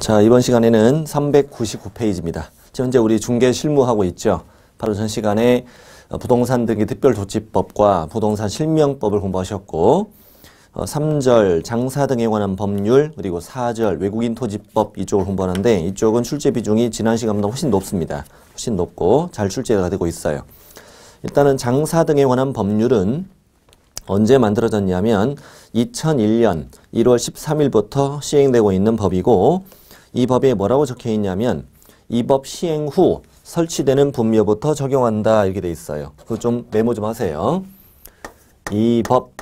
자, 이번 시간에는 399페이지입니다. 현재 우리 중개 실무하고 있죠. 바로 전 시간에 부동산 등기 특별조치법과 부동산 실명법을 공부하셨고 3절 장사 등에 관한 법률 그리고 4절 외국인 토지법 이쪽을 공부하는데 이쪽은 출제 비중이 지난 시간보다 훨씬 높습니다. 훨씬 높고 잘 출제가 되고 있어요. 일단은 장사 등에 관한 법률은 언제 만들어졌냐면 2001년 1월 13일부터 시행되고 있는 법이고 이 법에 뭐라고 적혀 있냐면 이 법 시행 후 설치되는 분묘부터 적용한다 이렇게 돼 있어요. 그거 좀 메모 좀 하세요. 이 법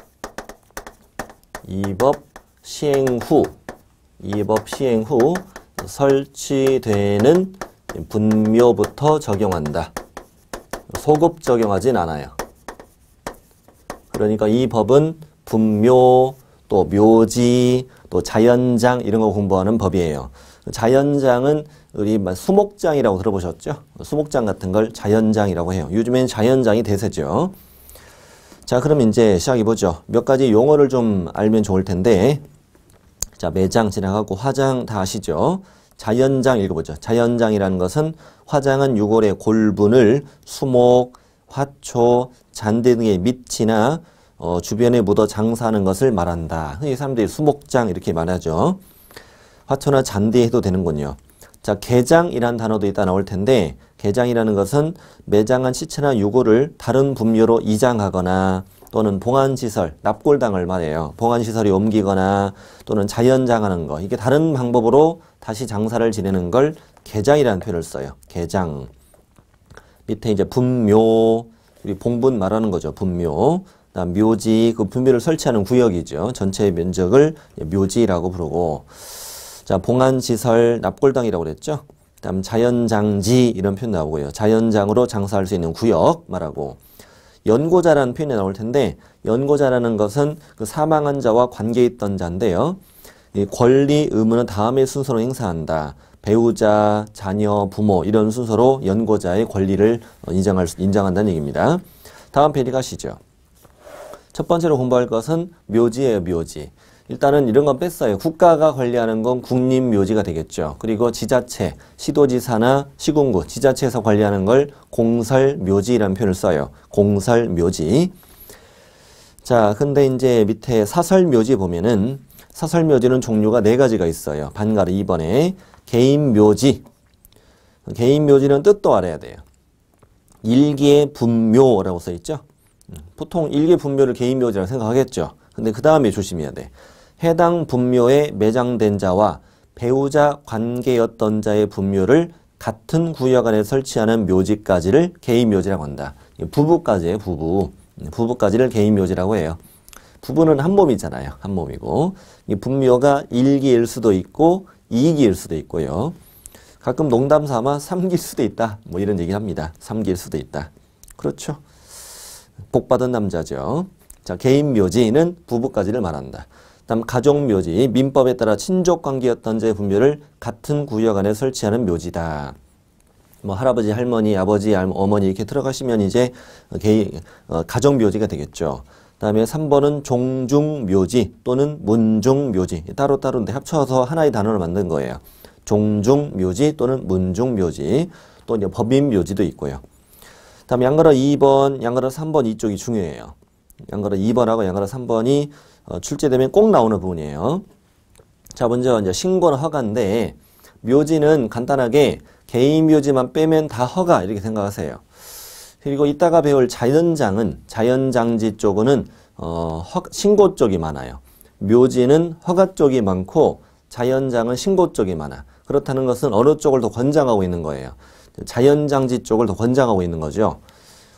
시행 후 설치되는 분묘부터 적용한다. 소급 적용하진 않아요. 그러니까 이 법은 분묘, 또 묘지, 또 자연장 이런 거 공부하는 법이에요. 자연장은 우리 수목장이라고 들어보셨죠? 수목장 같은 걸 자연장이라고 해요. 요즘엔 자연장이 대세죠. 자, 그럼 이제 시작해보죠. 몇 가지 용어를 좀 알면 좋을 텐데 자, 매장 지나가고 화장 다 아시죠? 자연장 읽어보죠. 자연장이라는 것은 화장은 유골의 골분을 수목, 화초, 잔디 등의 밑이나 주변에 묻어 장사하는 것을 말한다. 이 사람들이 수목장 이렇게 말하죠. 화초나 잔디 해도 되는군요. 자, 개장이라는 단어도 이따 나올 텐데 개장이라는 것은 매장한 시체나 유골을 다른 분묘로 이장하거나 또는 봉안시설, 납골당을 말해요. 봉안시설이 옮기거나 또는 자연장하는 거. 이게 다른 방법으로 다시 장사를 지내는 걸 개장이라는 표현을 써요. 개장. 밑에 이제 분묘, 우리 봉분 말하는 거죠. 분묘. 그다음 묘지, 그 분묘를 설치하는 구역이죠. 전체 면적을 묘지라고 부르고. 자, 봉안시설, 납골당이라고 그랬죠. 그다음 자연장지 이런 표현 나오고요. 자연장으로 장사할 수 있는 구역 말하고. 연고자라는 표현이 나올 텐데 연고자라는 것은 그 사망한 자와 관계 있던 자인데요. 이 권리, 의무는 다음의 순서로 행사한다. 배우자, 자녀, 부모 이런 순서로 연고자의 권리를 인정한다는 얘기입니다. 다음 페이지 가시죠. 첫 번째로 공부할 것은 묘지예요. 묘지. 일단은 이런 건 뺐어요. 국가가 관리하는 건 국립묘지가 되겠죠. 그리고 지자체, 시도지사나 시군구, 지자체에서 관리하는 걸 공설묘지라는 표현을 써요. 공설묘지. 자, 근데 이제 밑에 사설묘지 보면은 사설묘지는 종류가 4가지가 있어요. 반가르 2번에 개인묘지. 개인묘지는 뜻도 알아야 돼요. 일개 분묘라고 써 있죠. 보통 일개 분묘를 개인묘지라고 생각하겠죠. 근데 그 다음에 조심해야 돼. 해당 분묘에 매장된 자와 배우자 관계였던 자의 분묘를 같은 구역 안에 설치하는 묘지까지를 개인묘지라고 한다. 부부까지예요. 부부까지를 개인묘지라고 해요. 부부는 한 몸이잖아요. 한 몸이고 이 분묘가 1기일 수도 있고 2기일 수도 있고요. 가끔 농담 삼아 3기일 수도 있다. 뭐 이런 얘기 합니다. 3기일 수도 있다. 그렇죠. 복받은 남자죠. 자, 개인묘지는 부부까지를 말한다. 다음 가족묘지, 민법에 따라 친족관계였던 자의 분묘를 같은 구역 안에 설치하는 묘지다. 뭐 할아버지, 할머니, 아버지, 어머니 이렇게 들어가시면 이제 가족묘지가 되겠죠. 다음에 3번은 종중묘지 또는 문중묘지. 따로따로인데 합쳐서 하나의 단어로 만든 거예요. 종중묘지 또는 문중묘지. 또 이제 법인묘지도 있고요. 다음 양가로 2번, 양가로 3번 이쪽이 중요해요. 양가로 2번하고 양가로 3번이 출제되면 꼭 나오는 부분이에요. 자, 먼저 이제 신고는 허가인데 묘지는 간단하게 개인 묘지만 빼면 다 허가 이렇게 생각하세요. 그리고 이따가 배울 자연장은 자연장지 쪽은 신고 쪽이 많아요. 묘지는 허가 쪽이 많고 자연장은 신고 쪽이 많아. 그렇다는 것은 어느 쪽을 더 권장하고 있는 거예요. 자연장지 쪽을 더 권장하고 있는 거죠.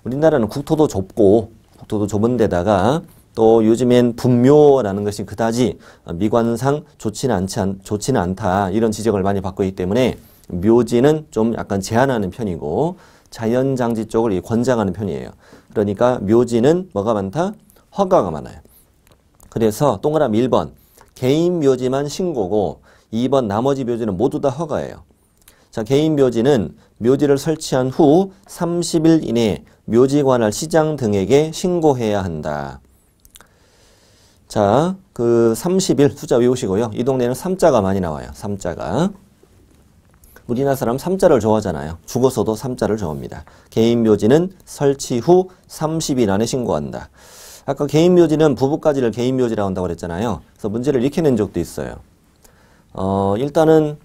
우리나라는 국토도 좁은 데다가 또 요즘엔 분묘라는 것이 그다지 미관상 좋지는 않다 이런 지적을 많이 받고 있기 때문에 묘지는 좀 약간 제한하는 편이고 자연장지 쪽을 권장하는 편이에요. 그러니까 묘지는 뭐가 많다? 허가가 많아요. 그래서 동그라미 1번 개인 묘지만 신고고 2번 나머지 묘지는 모두 다 허가예요. 자, 개인 묘지는 묘지를 설치한 후 30일 이내에 묘지 관할 시장 등에게 신고해야 한다. 자, 그 30일 숫자 외우시고요. 이 동네는 3자가 많이 나와요. 3자가. 우리나라 사람 3자를 좋아하잖아요. 죽어서도 3자를 좋아합니다. 개인 묘지는 설치 후 30일 안에 신고한다. 아까 개인 묘지는 부부까지를 개인 묘지라고 한다고 그랬잖아요. 그래서 문제를 이렇게 낸 적도 있어요. 일단은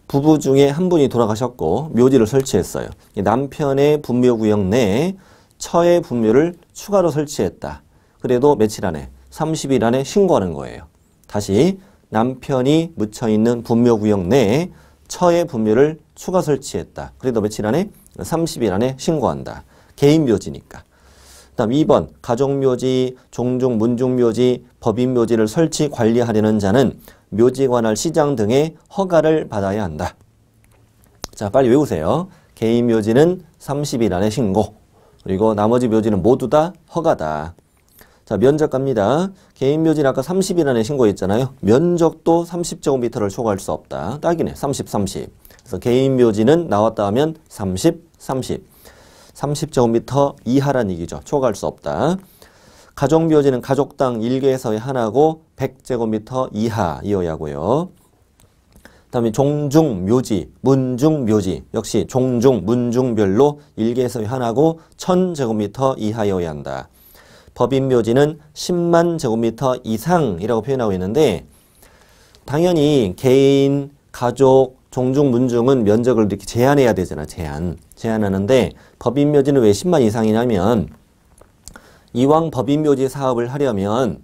부부 중에 한 분이 돌아가셨고 묘지를 설치했어요. 남편의 분묘구역 내에 처의 분묘를 추가로 설치했다. 그래도 며칠 안에 30일 안에 신고하는 거예요. 다시 남편이 묻혀있는 분묘구역 내에 처의 분묘를 추가 설치했다. 그래도 며칠 안에 30일 안에 신고한다. 개인 묘지니까. 다음 2번 가족묘지, 종중, 문중묘지, 법인묘지를 설치 관리하려는 자는 묘지관할 시장 등의 허가를 받아야 한다. 자, 빨리 외우세요. 개인 묘지는 30일 안에 신고, 그리고 나머지 묘지는 모두 다 허가다. 자, 면적 갑니다. 개인 묘지는 아까 30일 안에 신고했잖아요. 면적도 30제곱미터를 초과할 수 없다. 딱이네. 30, 30. 그래서 개인 묘지는 나왔다 하면 30, 30. 30제곱미터 이하란 얘기죠. 초과할 수 없다. 가족묘지는 가족당 1개에서의 하나고 100제곱미터 이하이어야 하고요. 다음에 종중묘지, 문중묘지 역시 종중, 문중별로 1개에서의 하나고 1000제곱미터 이하여야 한다. 법인묘지는 10만 제곱미터 이상이라고 표현하고 있는데 당연히 개인, 가족, 종중, 문중은 면적을 이렇게 제한해야 되잖아. 제한하는데 법인묘지는 왜 10만 이상이냐면 이왕 법인묘지 사업을 하려면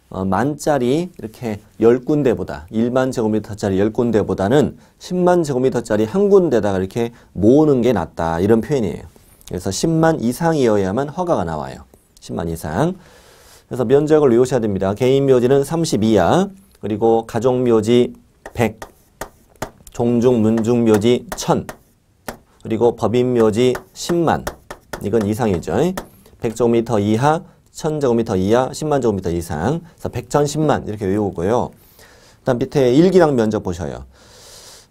만짜리 이렇게 10군데보다 1만 제곱미터짜리 10군데보다는 10만 제곱미터짜리 한 군데다가 이렇게 모으는 게 낫다. 이런 표현이에요. 그래서 10만 이상이어야만 허가가 나와요. 10만 이상. 그래서 면적을 외우셔야 됩니다. 개인 묘지는 30 이하, 그리고 가족 묘지 100, 종중, 문중 묘지 1000, 그리고 법인 묘지 10만. 이건 이상이죠. 100제곱미터 이하, 1000제곱미터 이하, 10만 제곱미터 이상. 그래서 100, 1000, 10만 이렇게 외우고요. 그다음 밑에 일기당 면적 보셔요.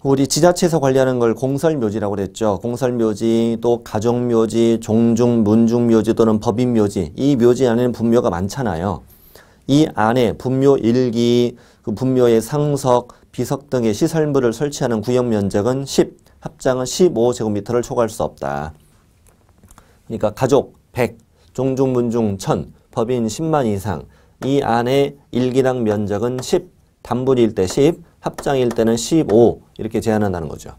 우리 지자체에서 관리하는 걸 공설묘지라고 그랬죠. 공설묘지, 또 가족묘지, 종중, 문중묘지 또는 법인묘지. 이 묘지 안에는 분묘가 많잖아요. 이 안에 분묘 1기, 그 분묘의 상석, 비석 등의 시설물을 설치하는 구역 면적은 10, 합장은 15제곱미터를 초과할 수 없다. 그러니까 가족 100, 종중, 문중 1000, 법인 10만 이상. 이 안에 일기당 면적은 10, 단분일 때 10, 합장일 때는 15 이렇게 제한한다는 거죠.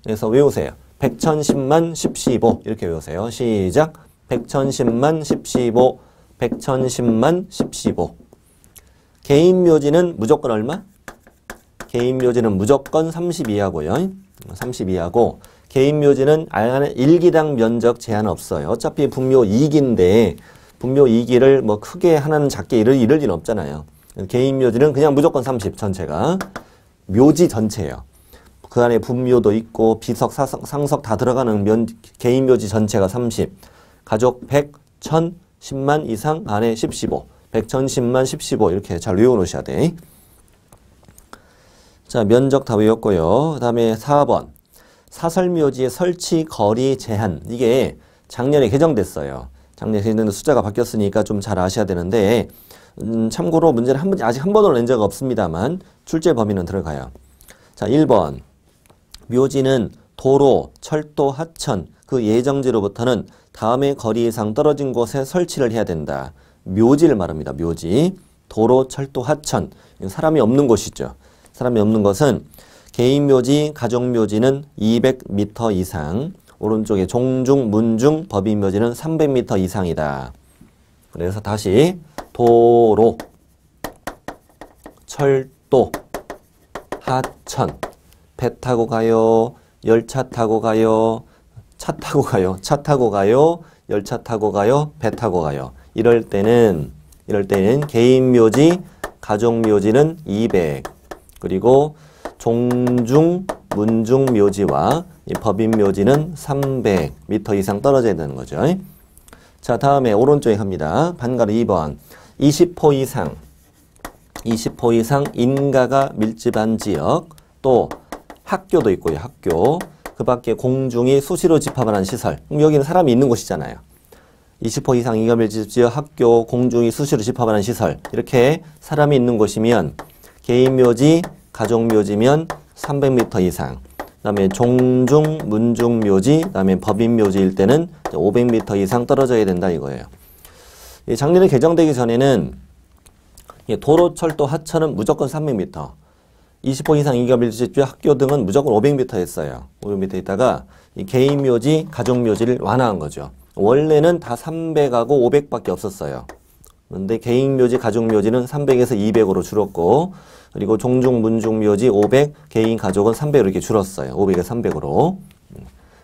그래서 외우세요. 100, 1000, 10만, 10, 15 이렇게 외우세요. 시작. 100, 1000, 10만, 10, 15 100, 1000, 10만, 10, 15 개인 묘지는 무조건 얼마? 개인 묘지는 무조건 30 이하고요. 30 이하고 개인 묘지는 안에 일기당 면적 제한 없어요. 어차피 분묘 2기인데 분묘 2기를 뭐 크게 하나는 작게 이럴 리는 없잖아요. 개인 묘지는 그냥 무조건 30 전체가. 묘지 전체예요. 그 안에 분묘도 있고 비석, 상석 다 들어가는 개인 묘지 전체가 30. 가족 100, 1000, 10만 이상 안에 10, 15. 100, 1000, 10만, 10, 15 이렇게 잘 외워놓으셔야 돼. 자, 면적 다 외웠고요. 그 다음에 4번. 사설묘지의 설치 거리 제한. 이게 작년에 개정됐어요. 작년에 개정된 숫자가 바뀌었으니까 좀 잘 아셔야 되는데 참고로 문제는 아직 한 번도 낸 적 없습니다만 출제 범위는 들어가요. 자, 1번. 묘지는 도로, 철도, 하천 그 예정지로부터는 다음의 거리 이상 떨어진 곳에 설치를 해야 된다. 묘지를 말합니다. 묘지. 도로, 철도, 하천. 사람이 없는 곳이죠. 사람이 없는 것은 개인 묘지, 가족 묘지는 200m 이상. 오른쪽에 종중, 문중, 법인 묘지는 300m 이상이다. 그래서 다시 도로, 철도, 하천, 배 타고 가요, 열차 타고 가요, 차 타고 가요, 차 타고 가요, 열차 타고 가요, 배 타고 가요. 이럴 때는 개인 묘지, 가족 묘지는 200, 그리고 종중, 문중 묘지와 이 법인 묘지는 300m 이상 떨어져야 되는 거죠. 자, 다음에 오른쪽에 갑니다. 반가로 2번. 20호 이상. 20호 이상 인가가 밀집한 지역. 또 학교도 있고요. 학교. 그 밖에 공중이 수시로 집합하는 시설. 여기는 사람이 있는 곳이잖아요. 20호 이상 인가 밀집 지역, 학교, 공중이 수시로 집합하는 시설. 이렇게 사람이 있는 곳이면 개인 묘지, 가족 묘지면 300m 이상. 그다음에 종중, 문중 묘지, 그다음에 법인 묘지일 때는 500m 이상 떨어져야 된다 이거예요. 이 장례는 개정되기 전에는 도로, 철도, 하천은 무조건 300m, 20호 이상 인가밀집주 학교 등은 무조건 500m 했어요. 500m 있다가 이 개인 묘지, 가족 묘지를 완화한 거죠. 원래는 다 300하고 500밖에 없었어요. 그런데 개인 묘지, 가족 묘지는 300에서 200으로 줄었고, 그리고 종중, 문중 묘지 500, 개인 가족은 300으로 이렇게 줄었어요. 500에서 300으로.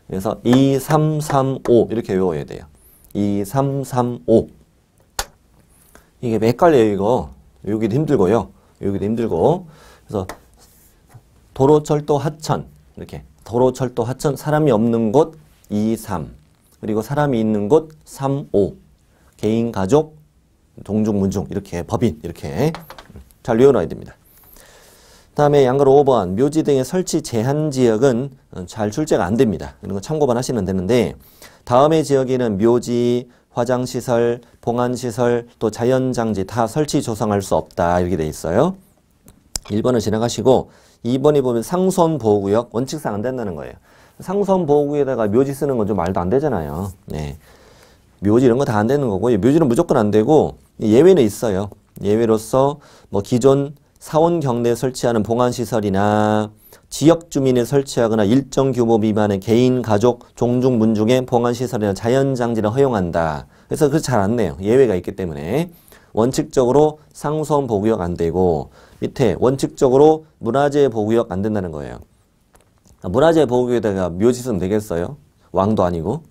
그래서 2, 3, 3, 5 이렇게 외워야 돼요. 2, 3, 3, 5. 이게 헷갈려요, 이거. 외우기도 힘들고요. 외우기도 힘들고. 그래서 도로, 철도, 하천 이렇게 도로, 철도, 하천, 사람이 없는 곳 2, 3, 그리고 사람이 있는 곳 3, 5, 개인, 가족, 종중, 문중 이렇게 법인 이렇게 잘 외워놔야 됩니다. 다음에 양가로 5번 묘지 등의 설치 제한 지역은 잘 출제가 안 됩니다. 이런 거 참고만 하시면 되는데 다음의 지역에는 묘지, 화장시설, 봉안시설, 또 자연장지 다 설치 조성할 수 없다 이렇게 돼 있어요. 1번을 지나가시고 2번이 보면 상수원보호구역 원칙상 안 된다는 거예요. 상수원보호구역에다가 묘지 쓰는 건 좀 말도 안 되잖아요. 네. 묘지 이런 거 다 안 되는 거고 묘지는 무조건 안 되고 예외는 있어요. 예외로서 뭐 기존 사원 경내에 설치하는 봉안시설이나 지역 주민이 설치하거나 일정 규모 미만의 개인, 가족, 종중, 문중의 봉안시설이나 자연장지를 허용한다. 그래서 그거 잘 안 내요. 예외가 있기 때문에. 원칙적으로 상수원 보호구역 안 되고 밑에 원칙적으로 문화재 보호구역 안 된다는 거예요. 문화재 보호구역에다가 묘지 쓰면 되겠어요? 왕도 아니고.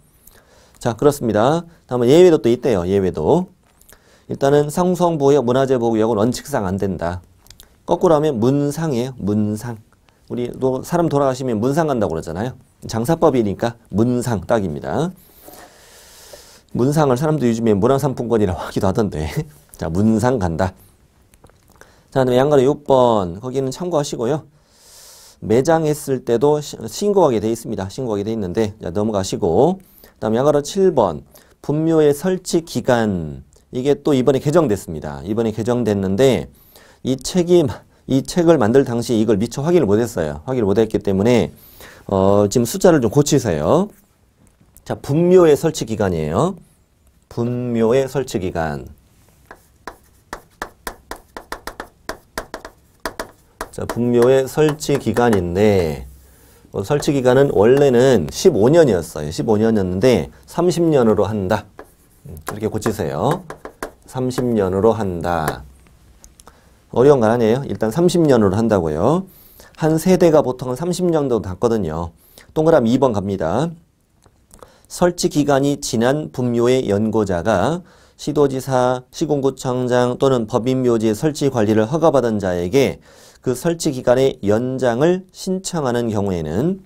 자, 그렇습니다. 다음은 예외도 또 있대요. 예외도. 일단은 상수원 보호구역, 문화재 보호구역은 원칙상 안 된다. 거꾸로 하면 문상이에요. 문상. 우리 또 사람 돌아가시면 문상 간다고 그러잖아요. 장사법이니까 문상 딱입니다. 문상을 사람들이 요즘에 문화상품권이라고 하기도 하던데. 자, 문상 간다. 자, 그다음에 양가로 6번. 거기는 참고하시고요. 매장했을 때도 신고하게 돼 있습니다. 신고하게 돼 있는데 자, 넘어가시고 그다음에 양가로 7번. 분묘의 설치 기간. 이게 또 이번에 개정됐습니다. 이번에 개정됐는데 이 책을 만들 당시에 이걸 미처 확인을 못했어요. 확인을 못했기 때문에 지금 숫자를 좀 고치세요. 자, 분묘의 설치 기간이에요. 분묘의 설치 기간. 자, 분묘의 설치 기간인데 설치 기간은 원래는 15년이었어요. 15년이었는데 30년으로 한다. 이렇게 고치세요. 30년으로 한다. 어려운 건 아니에요. 일단 30년으로 한다고요. 한 세대가 보통은 30년 정도 닿거든요. 동그라미 2번 갑니다. 설치 기간이 지난 분묘의 연고자가 시도지사, 시군구청장 또는 법인묘지의 설치 관리를 허가받은 자에게 그 설치 기간의 연장을 신청하는 경우에는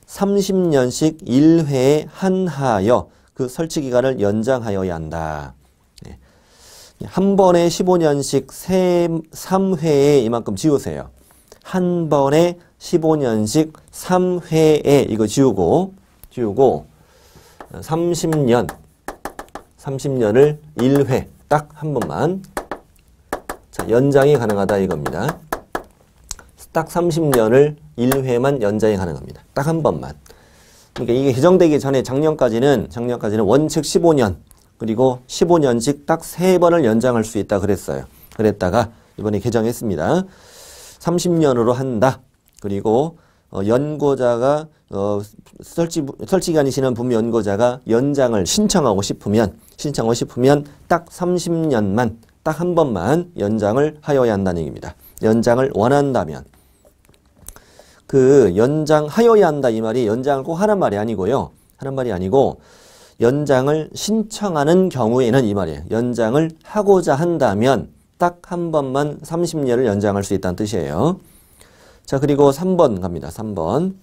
30년씩 1회에 한하여 그 설치 기간을 연장하여야 한다. 한 번에 15년씩 3회에 이만큼 지우세요. 한 번에 15년씩 3회에 이거 지우고 30년을 1회 딱 한 번만 자, 연장이 가능하다 이겁니다. 딱 30년을 1회만 연장이 가능합니다. 딱 한 번만. 그러니까 이게 개정되기 전에 작년까지는 원칙 15년 그리고 15년씩 딱 3번을 연장할 수 있다 그랬어요. 그랬다가 이번에 개정했습니다. 30년으로 한다. 그리고 연고자가 설치 기간이 지난 분묘 연고자가 연장을 신청하고 싶으면 딱 30년만 딱 한 번만 연장을 하여야 한다는 얘기입니다. 연장을 원한다면 그 연장하여야 한다 이 말이 연장을 꼭 하란 말이 아니고요. 하란 말이 아니고 연장을 신청하는 경우에는 이 말이에요. 연장을 하고자 한다면 딱 한 번만 30년을 연장할 수 있다는 뜻이에요. 자, 그리고 3번 갑니다. 3번.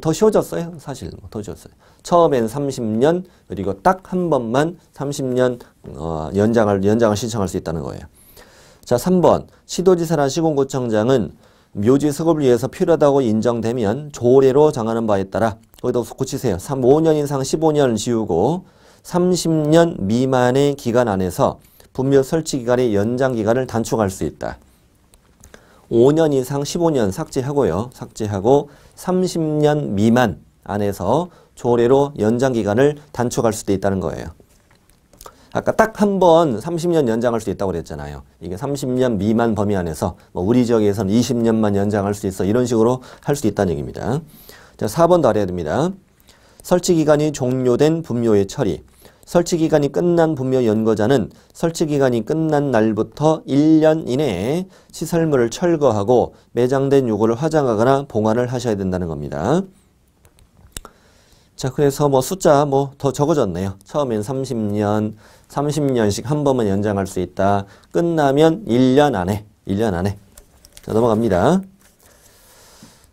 더 쉬워졌어요. 사실 더 쉬웠어요. 처음엔 30년 그리고 딱 한 번만 30년 연장을 신청할 수 있다는 거예요. 자, 3번. 시도지사나 시군구청장은 묘지 수급을 위해서 필요하다고 인정되면 조례로 정하는 바에 따라 거기다 고치세요. 5년 이상 15년을 지우고 30년 미만의 기간 안에서 분묘 설치 기간의 연장 기간을 단축할 수 있다. 5년 이상 15년 삭제하고요. 삭제하고 30년 미만 안에서 조례로 연장 기간을 단축할 수도 있다는 거예요. 아까 딱 한 번 30년 연장할 수 있다고 그랬잖아요. 이게 30년 미만 범위 안에서 뭐 우리 지역에서는 20년만 연장할 수 있어. 이런 식으로 할 수 있다는 얘기입니다. 자, 4번도 알아야 됩니다. 설치기간이 종료된 분묘의 처리. 설치기간이 끝난 분묘 연거자는 설치기간이 끝난 날부터 1년 이내에 시설물을 철거하고 매장된 요구를 화장하거나 봉환을 하셔야 된다는 겁니다. 자, 그래서 뭐 숫자 뭐 더 적어졌네요. 처음엔 30년씩 한 번만 연장할 수 있다. 끝나면 1년 안에. 자, 넘어갑니다.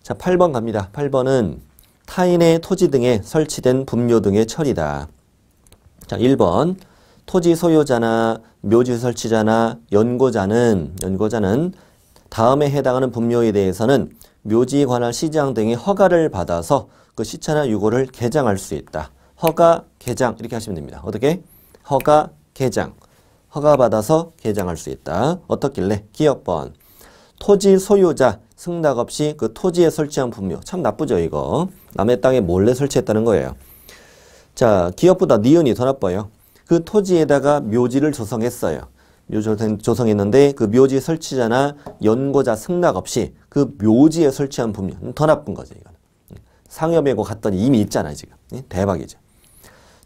자, 8번 갑니다. 8번은 타인의 토지 등에 설치된 분묘 등의 처리다. 자, 1번 토지 소유자나 묘지 설치자나 연고자는 다음에 해당하는 분묘에 대해서는 묘지에 관한 시장 등의 허가를 받아서 그 시차나 유고를 개장할 수 있다. 허가, 개장 이렇게 하시면 됩니다. 어떻게? 허가, 개장. 허가받아서 개장할 수 있다. 어떻길래? 기억번. 토지 소유자 승낙 없이 그 토지에 설치한 분묘. 참 나쁘죠 이거. 남의 땅에 몰래 설치했다는 거예요. 자, 기업보다 니은이 더 나빠요. 그 토지에다가 묘지를 조성했어요. 묘지를 조성했는데 그 묘지 설치자나 연고자 승낙 없이 그 묘지에 설치한 분묘. 더 나쁜 거죠 이거는. 상여배고 갔더니 이미 있잖아요 지금. 대박이죠.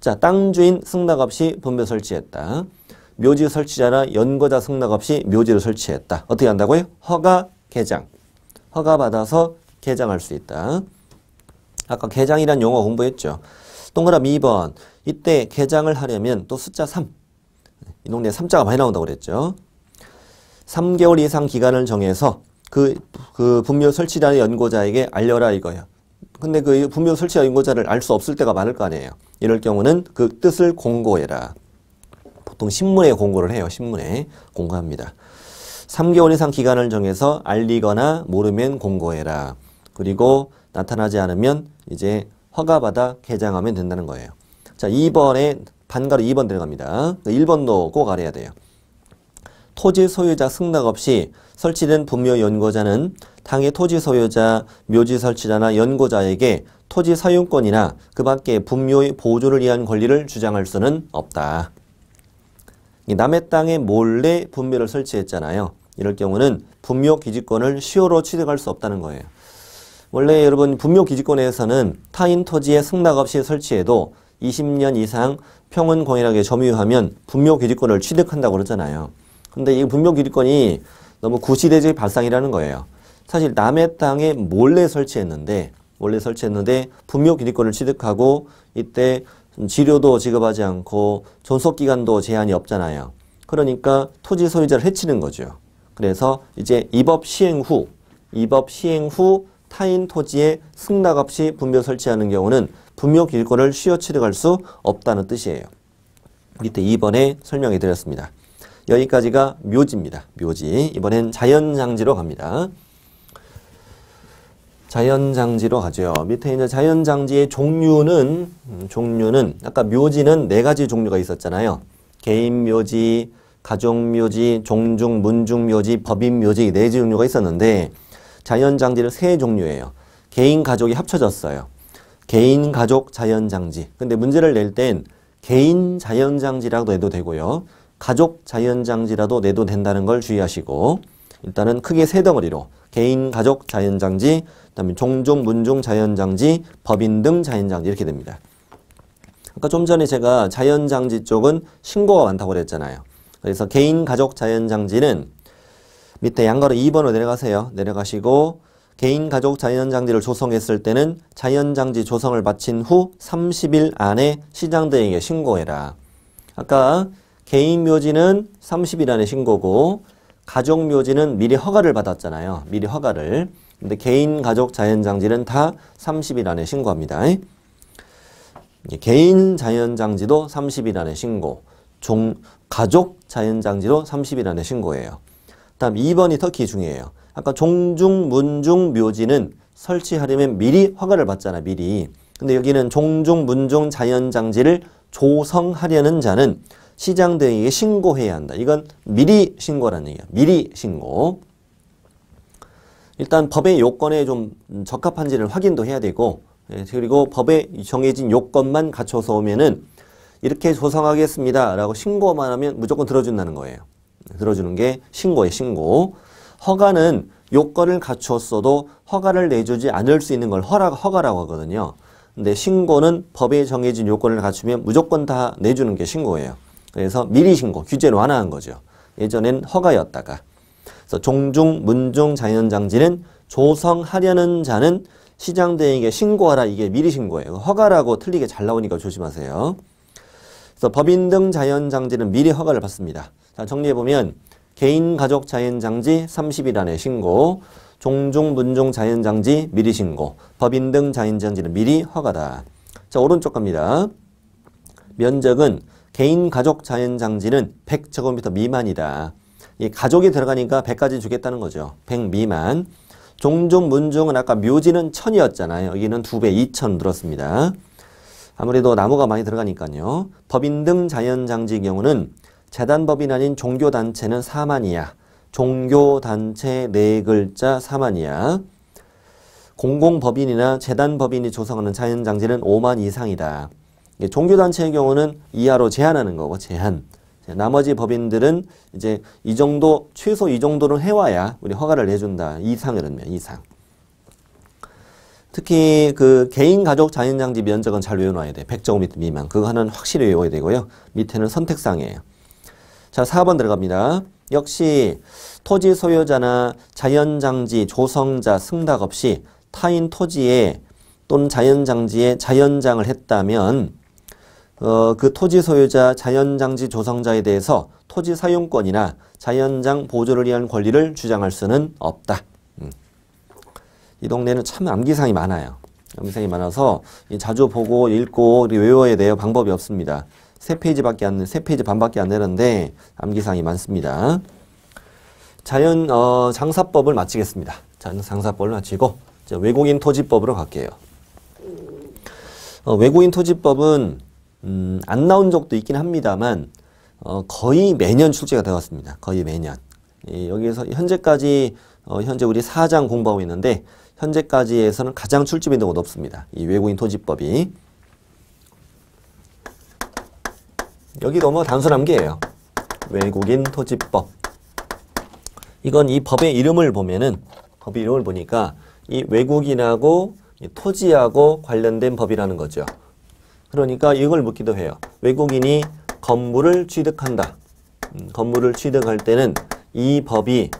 자, 땅 주인 승낙 없이 분묘 설치했다. 묘지 설치자나 연고자 승낙 없이 묘지를 설치했다. 어떻게 한다고요? 허가, 개장. 허가 받아서 개장할 수 있다. 아까 개장이란 용어 공부했죠. 동그라미 2번. 이때 개장을 하려면 또 숫자 3. 이 동네에 3자가 많이 나온다고 그랬죠. 3개월 이상 기간을 정해서 그 분묘 설치자의 연고자에게 알려라 이거예요. 근데 그 분묘 설치자 연고자를 알 수 없을 때가 많을 거 아니에요. 이럴 경우는 그 뜻을 공고해라. 보통 신문에 공고를 해요. 신문에 공고합니다. 3개월 이상 기간을 정해서 알리거나 모르면 공고해라. 그리고 나타나지 않으면 이제 허가받아 개장하면 된다는 거예요. 자, 2번에 반가로 2번 들어갑니다. 1번도 꼭 알아야 돼요. 토지 소유자 승낙 없이 설치된 분묘 연고자는 당의 토지 소유자, 묘지 설치자나 연고자에게 토지 사용권이나 그 밖의 분묘의 보존을 위한 권리를 주장할 수는 없다. 남의 땅에 몰래 분묘를 설치했잖아요. 이럴 경우는 분묘 기지권을 시효로 취득할 수 없다는 거예요. 원래 여러분 분묘 기지권에서는 타인 토지에 승낙 없이 설치해도 20년 이상 평은 공인하게 점유하면 분묘 기지권을 취득한다고 그러잖아요. 근데 이 분묘 기지권이 너무 구시대적 발상이라는 거예요. 사실 남의 땅에 몰래 설치했는데 분묘 기지권을 취득하고 이때 지료도 지급하지 않고 존속기간도 제한이 없잖아요. 그러니까 토지 소유자를 해치는 거죠. 그래서 이제 이 법 시행 후 타인 토지에 승낙 없이 분묘 설치하는 경우는 분묘 기지권을 시효 취득할 수 없다는 뜻이에요. 밑에 2번에 설명해 드렸습니다. 여기까지가 묘지입니다. 묘지. 이번엔 자연장지로 갑니다. 자연장지로 가죠. 밑에 있는 자연장지의 종류는 아까 묘지는 4가지 종류가 있었잖아요. 개인묘지, 가족묘지, 종중, 문중묘지, 법인묘지 4가지 종류가 있었는데 자연장지는 3종류예요. 개인, 가족이 합쳐졌어요. 개인, 가족, 자연장지. 근데 문제를 낼 땐 개인 자연장지라도 내도 되고요. 가족 자연장지라도 내도 된다는 걸 주의하시고 일단은 크게 3덩어리로 개인, 가족, 자연장지, 그다음에 종중, 문중, 자연장지, 법인 등 자연장지 이렇게 됩니다. 아까 좀 전에 제가 자연장지 쪽은 신고가 많다고 그랬잖아요. 그래서 개인, 가족, 자연장지는 밑에 양가로 2번으로 내려가세요. 내려가시고 개인, 가족, 자연장지를 조성했을 때는 자연장지 조성을 마친 후 30일 안에 시장대행에 신고해라. 아까 개인 묘지는 30일 안에 신고고 가족 묘지는 미리 허가를 받았잖아요. 미리 허가를. 근데 개인, 가족, 자연장지는 다 30일 안에 신고합니다. 개인 자연장지도 30일 안에 신고, 가족 자연장지도 30일 안에 신고해요. 다음 2번이 특히 중요해요. 아까 종중, 문중, 묘지는 설치하려면 미리 허가를 받잖아, 미리. 근데 여기는 종중, 문중, 자연장지를 조성하려는 자는 시장대행에게 신고해야 한다. 이건 미리 신고라는 얘기야. 미리 신고. 일단 법의 요건에 좀 적합한지를 확인도 해야 되고, 그리고 법에 정해진 요건만 갖춰서 오면은 이렇게 조성하겠습니다 라고 신고만 하면 무조건 들어준다는 거예요. 들어주는 게 신고예요, 신고. 허가는 요건을 갖추었어도 허가를 내주지 않을 수 있는 걸 허가라고 하거든요. 근데 신고는 법에 정해진 요건을 갖추면 무조건 다 내주는 게 신고예요. 그래서 미리 신고, 규제를 완화한 거죠. 예전엔 허가였다가. 그래서 종중, 문중, 자연장지는 조성하려는 자는 시장대행에게 신고하라. 이게 미리 신고예요. 허가라고 틀리게 잘 나오니까 조심하세요. 그래서 법인 등 자연장지는 미리 허가를 받습니다. 자, 정리해보면 개인, 가족, 자연장지 30일 안에 신고, 종중, 문중, 자연장지 미리 신고, 법인 등 자연장지는 미리 허가다. 자, 오른쪽 갑니다. 면적은 개인, 가족, 자연장지는 100제곱미터 미만이다. 이 가족이 들어가니까 100까지 주겠다는 거죠. 100 미만. 종중, 문중은 아까 묘지는 1000이었잖아요. 여기는 2배 2000 들었습니다. 아무래도 나무가 많이 들어가니까요. 법인 등 자연장지의 경우는 재단법인 아닌 종교단체는 4만이야. 종교단체 4글자 4만이야. 공공법인이나 재단법인이 조성하는 자연장지는 5만 이상이다. 종교단체의 경우는 이하로 제한하는 거고, 제한. 나머지 법인들은 이제 이 정도, 최소 이 정도는 해와야 우리 허가를 내준다. 이상이라면 이상. 특히 그 개인, 가족, 자연장지 면적은 잘 외워놔야 돼. 100제곱미터 미만. 그거 하나는 확실히 외워야 되고요. 밑에는 선택사항이에요. 자, 4번 들어갑니다. 역시 토지 소유자나 자연장지 조성자 승낙 없이 타인 토지에 또는 자연장지에 자연장을 했다면 그 토지 소유자, 자연장지 조성자에 대해서 토지 사용권이나 자연장 보조를 위한 권리를 주장할 수는 없다. 이 동네는 참 암기사항이 많아요. 암기사항이 많아서 자주 보고 읽고 외워야 돼요. 방법이 없습니다. 3페이지 반밖에 안 되는데 암기사항이 많습니다. 장사법을 마치겠습니다. 장사법을 마치고 외국인 토지법으로 갈게요. 외국인 토지법은 안 나온 적도 있긴 합니다만 거의 매년 출제가 되었습니다. 거의 매년. 여기에서 현재까지 현재 우리 4장 공부하고 있는데 현재까지에서는 가장 출제 빈도가 높습니다. 이 외국인 토지법이. 여기 너무 단순한 게예요. 외국인 토지법. 이건 이 법의 이름을 보면은, 법의 이름을 보니까 이 외국인하고 이 토지하고 관련된 법이라는 거죠. 그러니까 이걸 묻기도 해요. 외국인이 건물을 취득한다. 건물을 취득할 때는 이 법이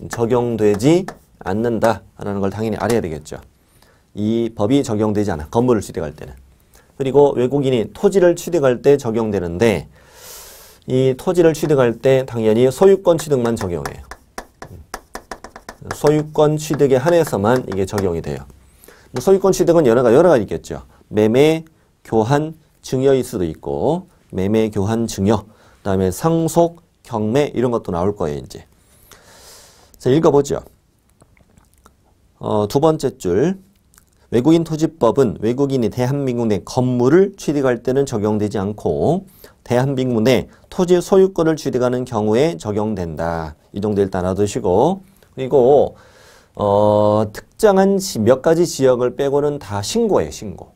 적용되지 않는다라는 걸 당연히 알아야 되겠죠. 이 법이 적용되지 않아. 건물을 취득할 때는. 그리고 외국인이 토지를 취득할 때 적용되는데 이 토지를 취득할 때 당연히 소유권 취득만 적용해요. 소유권 취득에 한해서만 이게 적용이 돼요. 소유권 취득은 여러 가지 있겠죠. 매매, 교환, 증여일 수도 있고 매매, 교환, 증여, 그 다음에 상속, 경매 이런 것도 나올 거예요. 이제. 자, 읽어보죠. 두 번째 줄. 외국인 토지법은 외국인이 대한민국 내 건물을 취득할 때는 적용되지 않고 대한민국 내 토지 소유권을 취득하는 경우에 적용된다. 이 정도 일단 알아두시고, 그리고 특정한 몇 가지 지역을 빼고는 다 신고예요. 신고.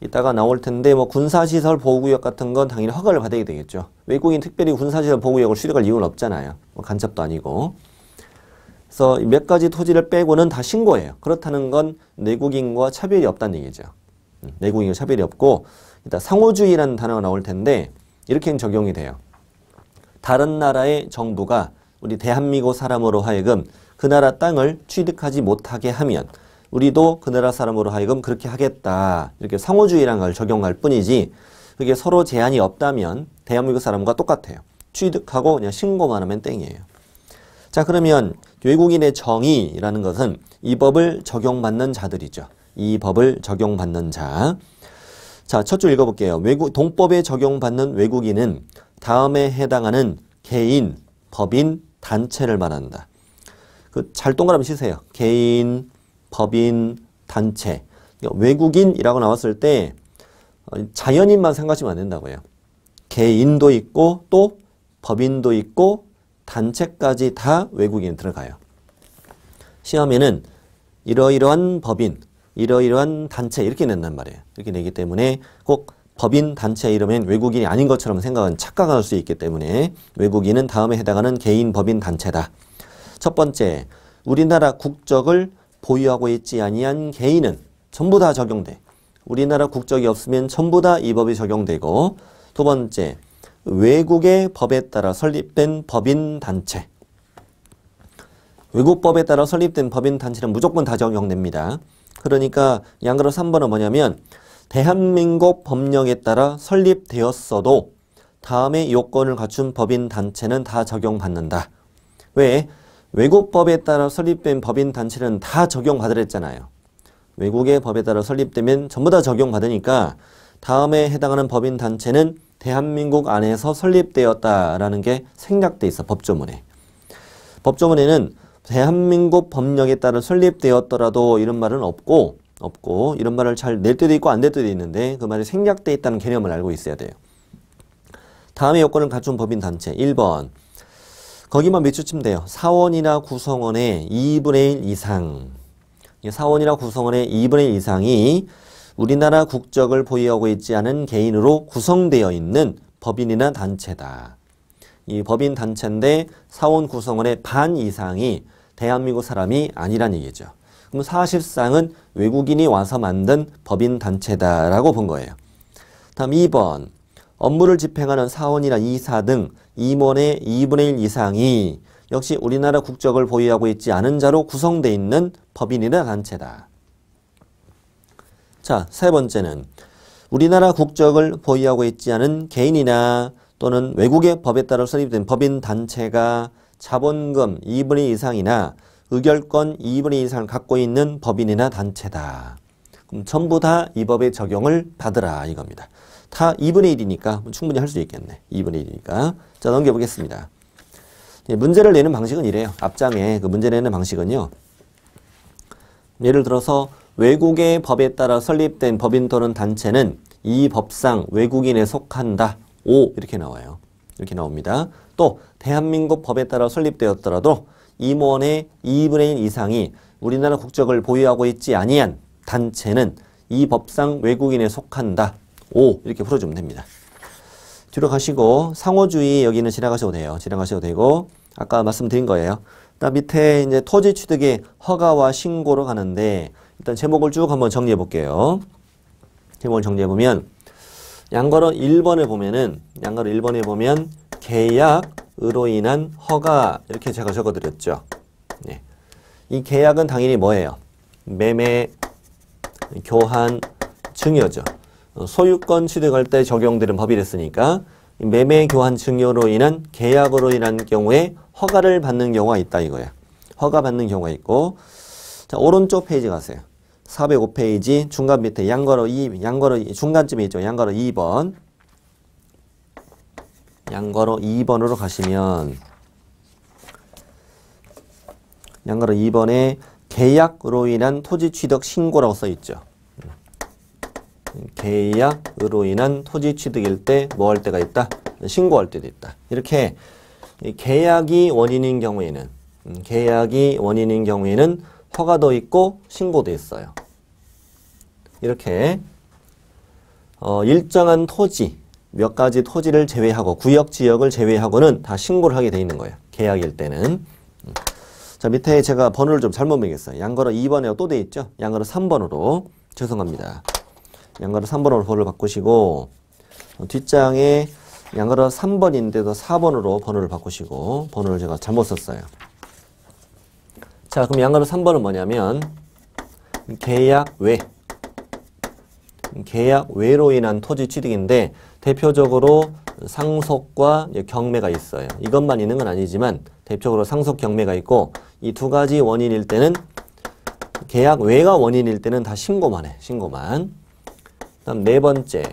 이따가 나올 텐데 뭐 군사시설 보호구역 같은 건 당연히 허가를 받아야 되겠죠. 외국인 특별히 군사시설 보호구역을 취득할 이유는 없잖아요. 뭐 간첩도 아니고. 그래서 몇 가지 토지를 빼고는 다 신고해요. 그렇다는 건 내국인과 차별이 없다는 얘기죠. 내국인과 차별이 없고, 일단 상호주의라는 단어가 나올 텐데 이렇게 적용이 돼요. 다른 나라의 정부가 우리 대한민국 사람으로 하여금 그 나라 땅을 취득하지 못하게 하면 우리도 그 나라 사람으로 하여금 그렇게 하겠다. 이렇게 상호주의라는 걸 적용할 뿐이지 그게 서로 제한이 없다면 대한민국 사람과 똑같아요. 취득하고 그냥 신고만 하면 땡이에요. 자, 그러면 외국인의 정의라는 것은 이 법을 적용받는 자들이죠. 이 법을 적용받는 자. 자, 첫 줄 읽어볼게요. 동법에 적용받는 외국인은 다음에 해당하는 개인, 법인, 단체를 말한다. 잘 동그라미 치세요. 개인, 법인, 단체. 외국인이라고 나왔을 때 자연인만 생각하시면 안 된다고요. 개인도 있고 또 법인도 있고 단체까지 다 외국인 들어가요. 시험에는 이러이러한 법인, 이러이러한 단체 이렇게 낸단 말이에요. 이렇게 내기 때문에 꼭 법인 단체 이러면 외국인이 아닌 것처럼 생각은 착각할 수 있기 때문에 외국인은 다음에 해당하는 개인 법인 단체다. 첫 번째, 우리나라 국적을 보유하고 있지 아니한 개인은 전부 다 적용돼. 우리나라 국적이 없으면 전부 다 이 법이 적용되고, 두 번째, 외국의 법에 따라 설립된 법인 단체. 외국 법에 따라 설립된 법인 단체는 무조건 다 적용됩니다. 그러니까 양가로 3번은 뭐냐면 대한민국 법령에 따라 설립되었어도 다음에 요건을 갖춘 법인 단체는 다 적용받는다. 왜? 외국 법에 따라 설립된 법인 단체는 다 적용받으랬잖아요. 외국의 법에 따라 설립되면 전부 다 적용받으니까 다음에 해당하는 법인 단체는 대한민국 안에서 설립되었다라는 게 생략돼 있어, 법조문에. 법조문에는 대한민국 법령에 따라 설립되었더라도 이런 말은 없고 이런 말을 잘 낼 때도 있고 안 낼 때도 있는데 그 말이 생략돼 있다는 개념을 알고 있어야 돼요. 다음에 요건을 갖춘 법인 단체 1번. 거기만 밑줄치면 돼요. 사원이나 구성원의 2분의 1 이상. 사원이나 구성원의 2분의 1 이상이 우리나라 국적을 보유하고 있지 않은 개인으로 구성되어 있는 법인이나 단체다. 이 법인 단체인데 사원 구성원의 반 이상이 대한민국 사람이 아니란 얘기죠. 그럼 사실상은 외국인이 와서 만든 법인 단체다라고 본 거예요. 다음 2번. 업무를 집행하는 사원이나 이사 등 임원의 2분의 1 이상이 역시 우리나라 국적을 보유하고 있지 않은 자로 구성되어 있는 법인이나 단체다. 자, 세 번째는 우리나라 국적을 보유하고 있지 않은 개인이나 또는 외국의 법에 따라 설립된 법인 단체가 자본금 2분의 1 이상이나 의결권 2분의 1 이상을 갖고 있는 법인이나 단체다. 그럼 전부 다 이 법의 적용을 받으라 이겁니다. 다 2분의 1이니까 충분히 할 수 있겠네. 2분의 1이니까. 자, 넘겨보겠습니다. 문제를 내는 방식은 이래요. 앞장에 그 문제 내는 방식은요. 예를 들어서 외국의 법에 따라 설립된 법인 또는 단체는 이 법상 외국인에 속한다. 5 이렇게 나와요. 이렇게 나옵니다. 또 대한민국 법에 따라 설립되었더라도 임원의 2분의 1 이상이 우리나라 국적을 보유하고 있지 아니한 단체는 이 법상 외국인에 속한다. 5 이렇게 풀어주면 됩니다. 뒤로 가시고 상호주의 여기는 지나가셔도 돼요. 지나가셔도 되고 아까 말씀드린 거예요. 딱 밑에 이제 토지 취득의 허가와 신고로 가는데 일단 제목을 쭉 한번 정리해 볼게요. 제목을 정리해 보면 양거로 1번에 보면 계약으로 인한 허가 이렇게 제가 적어드렸죠. 네. 이 계약은 당연히 뭐예요? 매매, 교환, 증여죠. 소유권 취득할 때 적용되는 법이랬으니까 매매, 교환, 증여로 인한 계약으로 인한 경우에 허가를 받는 경우가 있다 이거야. 허가 받는 경우가 있고 자 오른쪽 페이지 가세요. 405페이지 중간 밑에 양거로 중간쯤에 있죠. 양거로 2번. 양거로 2번으로 가시면 양거로 2번에 계약으로 인한 토지 취득 신고라고 써 있죠. 계약으로 인한 토지 취득일 때 뭐 할 때가 있다? 신고할 때도 있다. 이렇게 계약이 원인인 경우에는 허가도 있고 신고도 있어요. 이렇게 일정한 토지, 몇 가지 토지를 제외하고 구역, 지역을 제외하고는 다 신고를 하게 돼 있는 거예요. 계약일 때는. 자 밑에 제가 번호를 좀 잘못 매겼어요. 양거로 2번에 또 돼 있죠. 양거로 3번으로 죄송합니다. 양거로 3번으로 번호를 바꾸시고 뒷장에 양거로 3번인데도 4번으로 번호를 바꾸시고 번호를 제가 잘못 썼어요. 자 그럼 양거로 3번은 뭐냐면 계약 외로 인한 토지 취득인데 대표적으로 상속과 경매가 있어요. 이것만 있는 건 아니지만 대표적으로 상속 경매가 있고 이 두 가지 원인일 때는 계약 외가 원인일 때는 다 신고만 해. 신고만. 다음 네 번째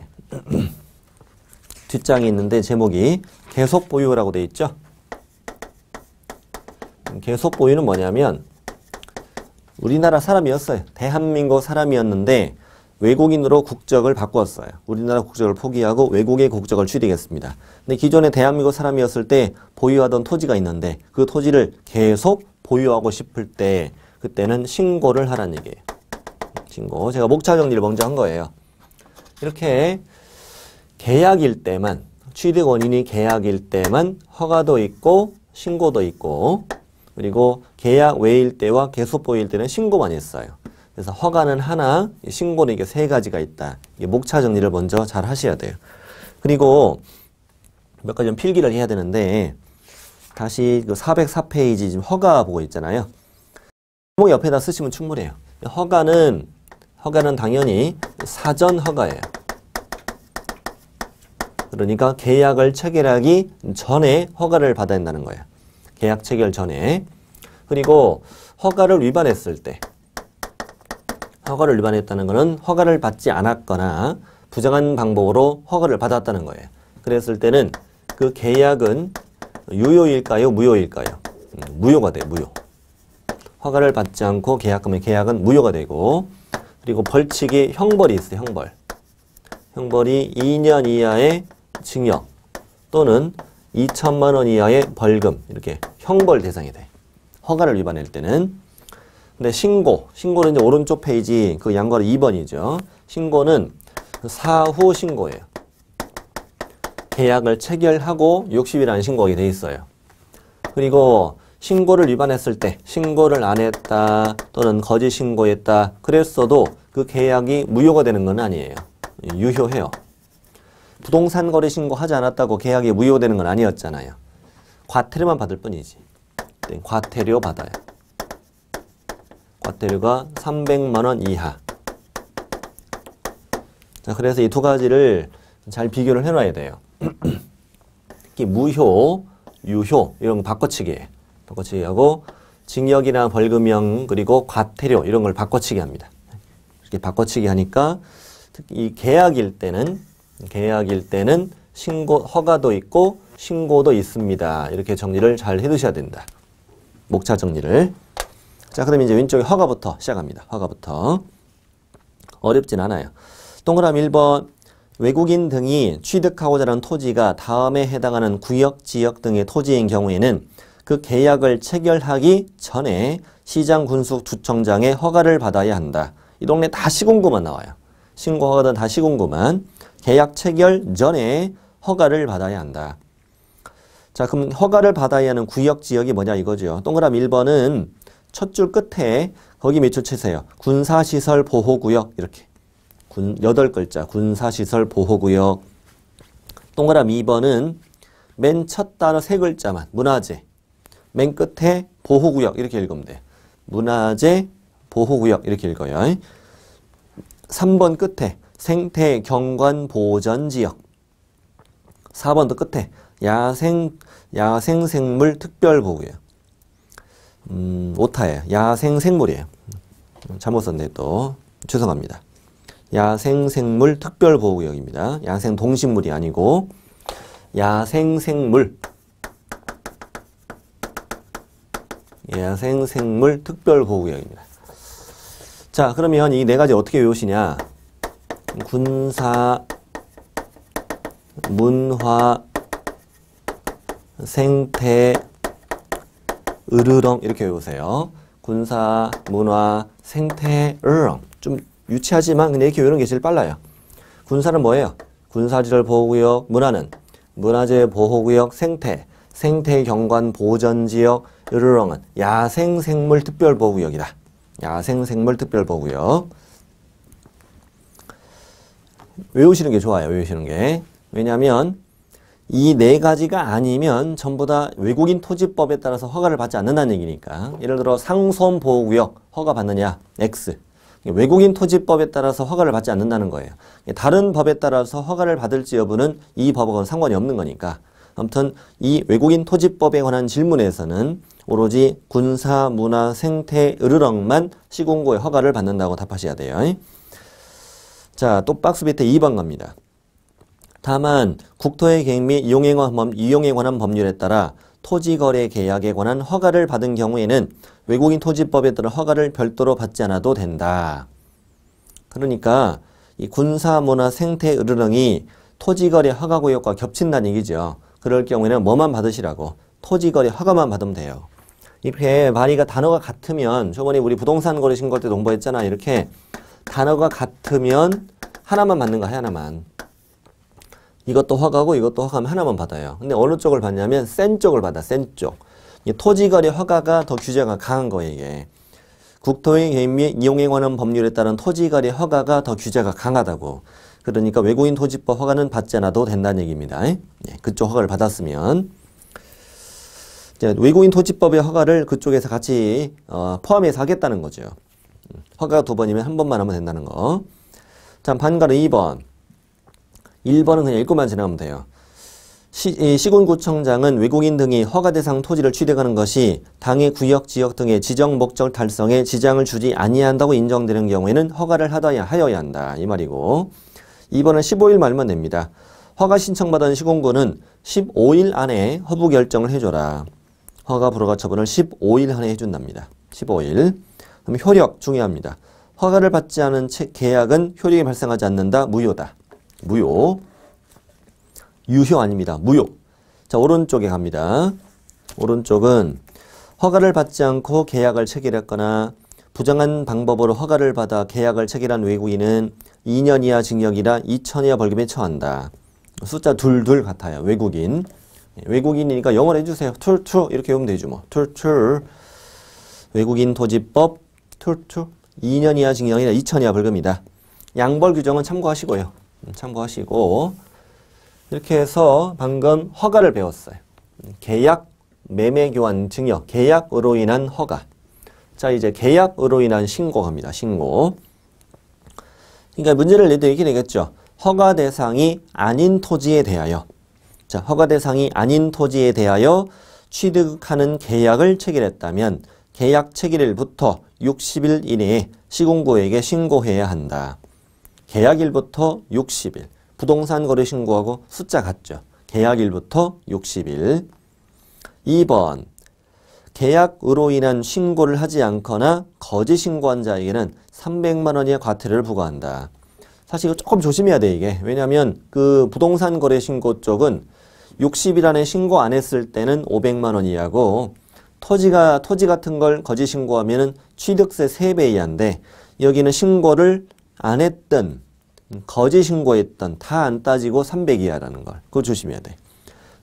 뒷장에 있는데 제목이 계속 보유라고 돼 있죠. 계속 보유는 뭐냐면 우리나라 사람이었어요. 대한민국 사람이었는데 외국인으로 국적을 바꾸었어요. 우리나라 국적을 포기하고 외국의 국적을 취득했습니다. 근데 기존에 대한민국 사람이었을 때 보유하던 토지가 있는데 그 토지를 계속 보유하고 싶을 때 그때는 신고를 하라는 얘기예요. 신고. 제가 목차 정리를 먼저 한 거예요. 이렇게 계약일 때만, 취득 원인이 계약일 때만 허가도 있고 신고도 있고, 그리고 계약 외일 때와 계속보일 때는 신고만 했어요. 그래서 허가는 하나, 신고는 이게 세 가지가 있다. 이게 목차 정리를 먼저 잘 하셔야 돼요. 그리고 몇 가지 좀 필기를 해야 되는데, 다시 그 404페이지 지금 허가 보고 있잖아요. 제목 옆에다 쓰시면 충분해요. 허가는 당연히 사전 허가예요. 그러니까 계약을 체결하기 전에 허가를 받아야 한다는 거예요. 계약 체결 전에. 그리고 허가를 위반했을 때, 허가를 위반했다는 것은 허가를 받지 않았거나 부정한 방법으로 허가를 받았다는 거예요. 그랬을 때는 그 계약은 유효일까요? 무효일까요? 무효가 돼요. 무효. 허가를 받지 않고 계약하면 계약은 무효가 되고, 그리고 벌칙이 형벌이 있어요. 형벌. 형벌이 2년 이하의 징역 또는 2천만 원 이하의 벌금, 이렇게 형벌 대상이 돼. 허가를 위반할 때는. 근데 신고는 이제 오른쪽 페이지 그 양괄호 2번이죠. 신고는 사후 신고예요. 계약을 체결하고 60일 안 신고하게 돼 있어요. 그리고 신고를 위반했을 때, 신고를 안 했다 또는 거짓 신고했다 그랬어도 그 계약이 무효가 되는 건 아니에요. 유효해요. 부동산 거래 신고하지 않았다고 계약이 무효되는 건 아니었잖아요. 과태료만 받을 뿐이지. 과태료 받아요. 과태료가 300만 원 이하. 자, 그래서 이 두 가지를 잘 비교를 해놔야 돼요. 특히 무효, 유효 이런 거 바꿔치기예요. 바꿔치기하고 징역이나 벌금형 그리고 과태료 이런 걸 바꿔치기 합니다. 이렇게 바꿔치기 하니까 특히 이 계약일 때는 신고, 허가도 있고 신고도 있습니다. 이렇게 정리를 잘 해두셔야 된다. 목차 정리를. 자, 그럼 이제 왼쪽에 허가부터 시작합니다. 허가부터. 어렵진 않아요. 동그라미 1번. 외국인 등이 취득하고자 하는 토지가 다음에 해당하는 구역, 지역 등의 토지인 경우에는 그 계약을 체결하기 전에 시장 군수 주청장의 허가를 받아야 한다. 이 동네 다 시군구만 나와요. 신고 허가든 다 시군구만. 계약 체결 전에 허가를 받아야 한다. 자, 그럼 허가를 받아야 하는 구역, 지역이 뭐냐 이거죠. 동그라미 1번은 첫 줄 끝에 거기 몇 줄 치세요. 군사시설 보호구역 이렇게. 8글자 군사시설 보호구역. 동그라미 2번은 맨 첫 단어 3글자만 문화재. 맨 끝에 보호구역 이렇게 읽으면 돼요. 문화재 보호구역 이렇게 읽어요. 3번 끝에 생태 경관 보전지역. 4번도 끝에 야생생물 특별보호구역. 오타예요. 야생생물이에요. 잘못 썼네 또. 죄송합니다. 야생생물 특별보호구역입니다. 야생동식물이 아니고 야생생물 특별보호구역입니다. 자, 그러면 이 네 가지 어떻게 외우시냐? 군사, 문화, 생태, 으르렁 이렇게 외우세요. 군사, 문화, 생태, 으르렁. 좀 유치하지만 그냥 이렇게 외우는 게 제일 빨라요. 군사는 뭐예요? 군사시설 보호구역. 문화는 문화재 보호구역. 생태, 생태경관 보전지역. 으르렁은 야생생물 특별보호구역이다. 야생생물 특별보호구역. 외우시는 게 좋아요. 외우시는 게. 왜냐하면 이 네 가지가 아니면 전부 다 외국인 토지법에 따라서 허가를 받지 않는다는 얘기니까. 예를 들어 상수원보호구역 허가 받느냐? X. 외국인 토지법에 따라서 허가를 받지 않는다는 거예요. 다른 법에 따라서 허가를 받을지 여부는 이 법하고는 상관이 없는 거니까. 아무튼 이 외국인 토지법에 관한 질문에서는 오로지 군사, 문화, 생태, 으르렁만 시군구의 허가를 받는다고 답하셔야 돼요. 자, 또 박스 밑에 2번 갑니다. 다만 국토의 계획 및 이용에 관한 법률에 따라 토지거래 계약에 관한 허가를 받은 경우에는 외국인 토지법에 따라 허가를 별도로 받지 않아도 된다. 그러니까 이 군사, 문화, 생태, 으르렁이 토지거래 허가구역과 겹친다는 얘기죠. 그럴 경우에는 뭐만 받으시라고? 토지거래 허가만 받으면 돼요. 이렇게 말이가 단어가 같으면 저번에 우리 부동산 거래 신고할 때 공부했잖아. 이렇게 단어가 같으면 하나만 받는 거야. 하나만. 이것도 허가고 이것도 허가면 하나만 받아요. 근데 어느 쪽을 받냐면 센 쪽을 받아. 센 쪽. 토지거래 허가가 더 규제가 강한 거예요. 이게. 국토의 개인 및 이용에 관한 법률에 따른 토지거래 허가가 더 규제가 강하다고. 그러니까 외국인 토지법 허가는 받지 않아도 된다는 얘기입니다. 그쪽 허가를 받았으면. 외국인 토지법의 허가를 그쪽에서 같이 포함해서 하겠다는 거죠. 허가가 2번이면 한 번만 하면 된다는 거. 자, 반가로 2번. 1번은 그냥 읽고만 지나가면 돼요. 시군구청장은 외국인 등이 허가 대상 토지를 취득하는 것이 당의 구역, 지역 등의 지정 목적 달성에 지장을 주지 아니한다고 인정되는 경우에는 허가를 하여야 한다. 이 말이고. 2번은 15일 말면 됩니다. 허가 신청받은 시군구는 15일 안에 허브 결정을 해줘라. 허가 불허가 처분을 15일 안에 해준답니다. 15일. 그럼 효력 중요합니다. 허가를 받지 않은 계약은 효력이 발생하지 않는다. 무효다. 무효. 유효 아닙니다. 무효. 자, 오른쪽에 갑니다. 오른쪽은 허가를 받지 않고 계약을 체결했거나 부정한 방법으로 허가를 받아 계약을 체결한 외국인은 2년 이하 징역이나 2천 이하 벌금에 처한다. 숫자 둘 같아요. 외국인. 외국인이니까 영어로 해주세요. 툴툴 이렇게 외우면 되죠. 뭐. 툴툴. 외국인 토지법 툴툴. 2년 이하 징역이나 2천 이하 벌금이다. 양벌 규정은 참고하시고요. 참고하시고 이렇게 해서 방금 허가를 배웠어요. 계약, 매매, 교환, 증여, 계약으로 인한 허가. 자, 이제 계약으로 인한 신고 갑니다. 신고. 그러니까 문제를 내도 이렇게 되겠죠. 허가 대상이 아닌 토지에 대하여. 자, 허가 대상이 아닌 토지에 대하여 취득하는 계약을 체결했다면 계약 체결일부터 60일 이내에 시군구에게 신고해야 한다. 계약일부터 60일. 부동산 거래 신고하고 숫자 같죠. 계약일부터 60일. 2번. 계약으로 인한 신고를 하지 않거나 거짓 신고한 자에게는 300만 원의 과태료를 부과한다. 사실 이거 조금 조심해야 돼, 이게. 왜냐면 그 부동산 거래 신고 쪽은 60일 안에 신고 안 했을 때는 500만 원 이하고 토지 같은 걸 거짓 신고하면은 취득세 3배 이하인데 여기는 신고를 안 했던 거짓 신고했던 다 안 따지고 300 이하라는 걸. 그거 조심해야 돼.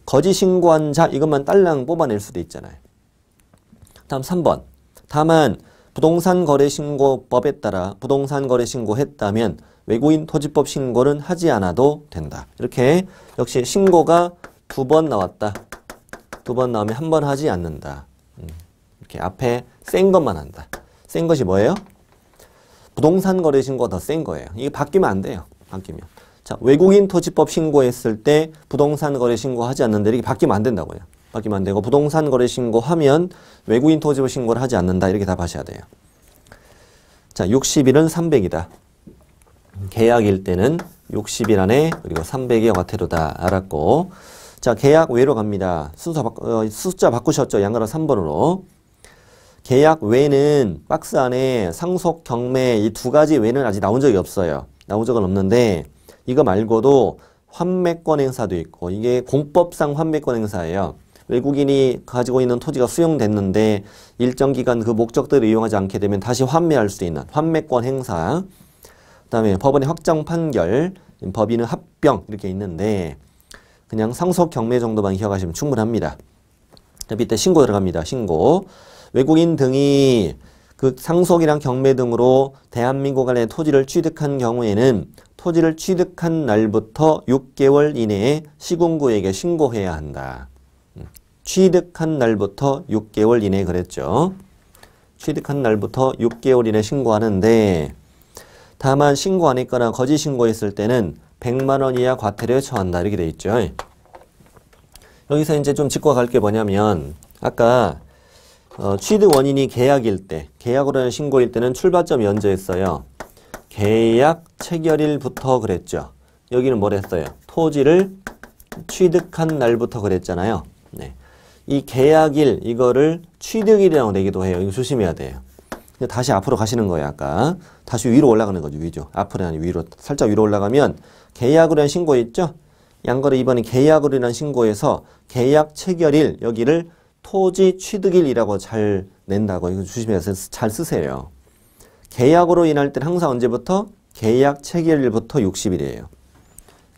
거짓 신고한 자 이것만 딸랑 뽑아낼 수도 있잖아요. 다음 3번. 다만 부동산 거래 신고법에 따라 부동산 거래 신고했다면 외국인 토지법 신고는 하지 않아도 된다. 이렇게 역시 신고가 2번 나왔다. 2번 나오면 한 번 하지 않는다. 이렇게 앞에 센 것만 한다. 센 것이 뭐예요? 부동산 거래 신고가 더 센 거예요. 이게 바뀌면 안 돼요. 바뀌면. 자, 외국인 토지법 신고했을 때 부동산 거래 신고하지 않는데 이렇게 바뀌면 안 된다고요. 바뀌면 안 되고 부동산 거래 신고하면 외국인 토지법 신고를 하지 않는다. 이렇게 답하셔야 돼요. 자, 60일은 300이다. 계약일 때는 60일 안에 그리고 300의 과태료다. 알았고. 자, 계약 외로 갑니다. 숫자 바꾸셨죠? 양가로 3번으로. 계약 외는 박스 안에 상속, 경매 이 2가지 외는 아직 나온 적이 없어요. 나온 적은 없는데 이거 말고도 환매권 행사도 있고 이게 공법상 환매권 행사예요. 외국인이 가지고 있는 토지가 수용됐는데 일정 기간 그 목적대로 이용하지 않게 되면 다시 환매할 수 있는 환매권 행사. 그 다음에 법원의 확정 판결, 법인은 합병 이렇게 있는데 그냥 상속, 경매 정도만 기억하시면 충분합니다. 자, 밑에 신고 들어갑니다. 신고. 외국인 등이 그 상속이랑 경매 등으로 대한민국 안에 토지를 취득한 경우에는 토지를 취득한 날부터 6개월 이내에 시군구에게 신고해야 한다. 취득한 날부터 6개월 이내에 그랬죠. 취득한 날부터 6개월 이내에 신고하는데 다만 신고 안 했거나 거짓 신고했을 때는 100만 원 이하 과태료에 처한다. 이렇게 돼 있죠. 여기서 이제 좀 짚고 갈 게 뭐냐면 아까 취득 원인이 계약일 때, 계약으로 하는 신고일 때는 출발점이 연저했어요. 계약 체결일부터 그랬죠. 여기는 뭘 했어요? 토지를 취득한 날부터 그랬잖아요. 네. 이 계약일, 이거를 취득일이라고 내기도 해요. 이거 조심해야 돼요. 다시 앞으로 가시는 거예요, 아까. 다시 위로 올라가는 거죠, 위죠. 앞으로 아니 위로. 살짝 위로 올라가면 계약으로 한 신고 있죠? 양거래 2번이 계약으로 인한 신고에서 계약 체결일, 여기를 토지 취득일이라고 잘 낸다고 이거 조심해서 잘 쓰세요. 계약으로 인할 때는 항상 언제부터? 계약 체결일부터 60일이에요.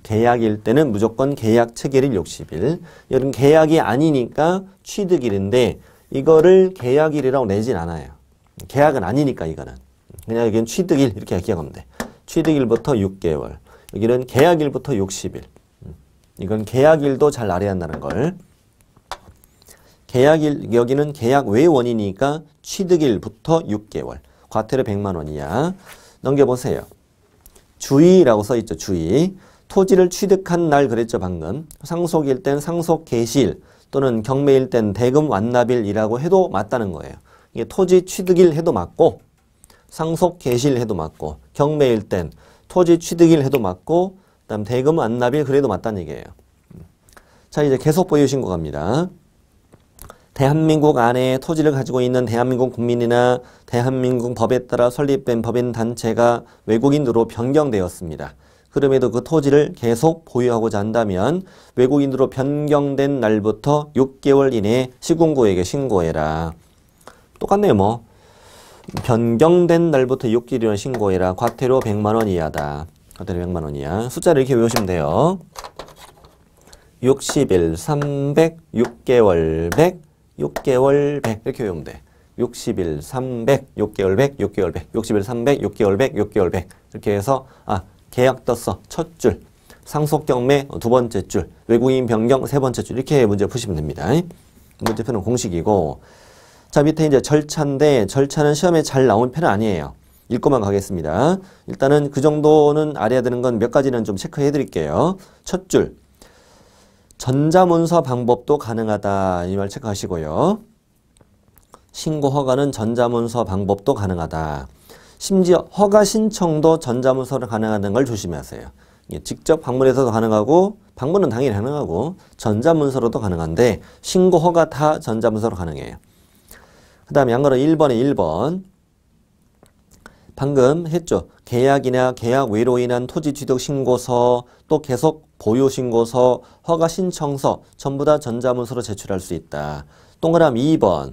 계약일 때는 무조건 계약 체결일 60일. 여름 계약이 아니니까 취득일인데 이거를 계약일이라고 내진 않아요. 계약은 아니니까 이거는. 그냥 여기는 취득일 이렇게 기억하면 돼. 취득일부터 6개월. 여기는 계약일부터 60일. 이건 계약일도 잘 알아야 한다는 걸. 계약일, 여기는 계약 외원이니까 취득일부터 6개월. 과태료 100만 원이야. 넘겨보세요. 주의라고 써있죠. 주의. 토지를 취득한 날 그랬죠. 방금. 상속일 땐 상속 개시일 또는 경매일 땐 대금 완납일이라고 해도 맞다는 거예요. 이게 토지 취득일 해도 맞고 상속 개시일 해도 맞고 경매일 땐 토지 취득일 해도 맞고 그다음 대금 완납일 그래도 맞다는 얘기예요. 자, 이제 계속 보유 신고 갑니다. 대한민국 안에 토지를 가지고 있는 대한민국 국민이나 대한민국 법에 따라 설립된 법인 단체가 외국인으로 변경되었습니다. 그럼에도 그 토지를 계속 보유하고자 한다면 외국인으로 변경된 날부터 6개월 이내에 시군구에게 신고해라. 똑같네요. 뭐 변경된 날부터 6개월 이내 신고해라. 과태료 100만 원 이하다. 과태료 100만 원이야. 숫자를 이렇게 외우시면 돼요. 60일, 300, 6개월, 100, 6개월, 100 이렇게 외우면 돼. 60일, 300, 6개월, 100, 6개월, 100, 60일, 300, 6개월, 100, 6개월, 100 이렇게 해서 계약 떴어. 첫 줄. 상속 경매 두 번째 줄. 외국인 변경 세 번째 줄. 이렇게 문제 푸시면 됩니다. 문제표는 공식이고. 자, 밑에 이제 절차인데 절차는 시험에 잘 나온 편은 아니에요. 읽고만 가겠습니다. 일단은 그 정도는 알아야 되는 건 몇 가지는 좀 체크해 드릴게요. 첫 줄. 전자문서 방법도 가능하다. 이 말 체크하시고요. 신고 허가는 전자문서 방법도 가능하다. 심지어 허가 신청도 전자문서로 가능하다는 걸 조심하세요. 직접 방문해서도 가능하고 방문은 당연히 가능하고 전자문서로도 가능한데 신고 허가 다 전자문서로 가능해요. 그 다음에 양거로 1번에 1번 방금 했죠. 계약이나 계약 외로 인한 토지 취득 신고서 또 계속 보유 신고서 허가 신청서 전부 다 전자문서로 제출할 수 있다. 동그라미 2번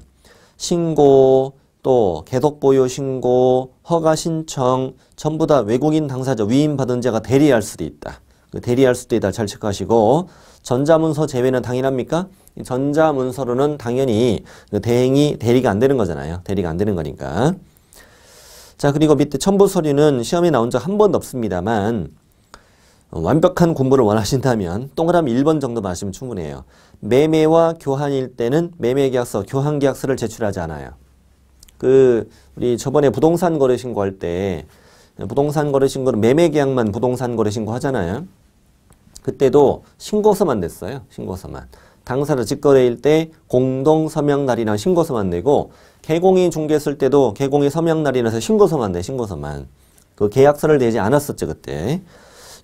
신고 또 계속 보유 신고 허가 신청 전부 다 외국인 당사자 위임받은 자가 대리할 수도 있다. 대리할 수도 있다. 잘 체크하시고 전자문서 제외는 당연합니까? 전자문서로는 당연히 대리가 안 되는 거잖아요. 대리가 안 되는 거니까. 자, 그리고 밑에 첨부 서류는 시험에 나온 적 한 번도 없습니다만 완벽한 공부를 원하신다면 동그라미 1번 정도만 하시면 충분해요. 매매와 교환일 때는 매매계약서, 교환계약서를 제출하지 않아요. 우리 저번에 부동산 거래 신고할 때 부동산 거래 신고는 매매계약만 부동산 거래 신고 하잖아요. 그때도 신고서만 냈어요. 신고서만. 당사자 직거래일 때 공동서명날이나 신고서만 내고 개공이 중개했을 때도 개공이 서명날이라서 신고서만 내. 신고서만. 그 계약서를 내지 않았었죠. 그때.